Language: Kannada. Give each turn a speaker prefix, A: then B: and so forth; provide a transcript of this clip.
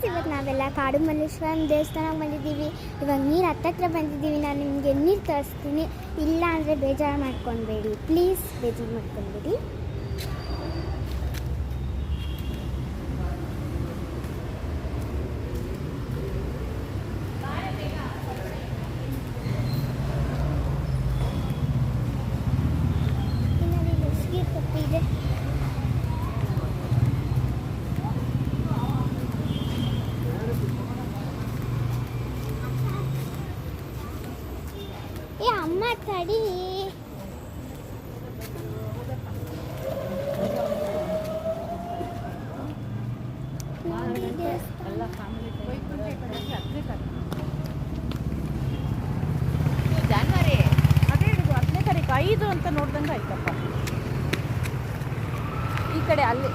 A: ಫ್ರೆಂಡ್ಸ್, ಇವತ್ತು ನಾವೆಲ್ಲ ಕಾಡು ಮಲ್ಲೇಶ್ವರಂ ದೇವಸ್ಥಾನಕ್ಕೆ ಬಂದಿದ್ದೀವಿ. ಇವಾಗ ನೀರು ಹತ್ತತ್ರ ಬಂದಿದ್ದೀವಿ. ನಾನು ನಿಮಗೆ ನೀರು ತರಿಸ್ತೀನಿ, ಇಲ್ಲ ಅಂದರೆ ಬೇಜಾರು ಮಾಡ್ಕೊಳ್ಬೇಡಿ, ಪ್ಲೀಸ್ ಬೇಜಾರು ಮಾಡ್ಕೊಳ್ಬೇಡಿ. ಇದೆ ಅಮ್ಮ ತಡಿ.
B: ಜಾನ್ವರಿ ಅದೇ ಹಿಡಿದು 10ನೇ ತಾರೀಕು 5 ಅಂತ ನೋಡ್ದಂಗೆ ಆಯ್ತಪ್ಪ. ಈ ಕಡೆ ಅಲ್ಲಿ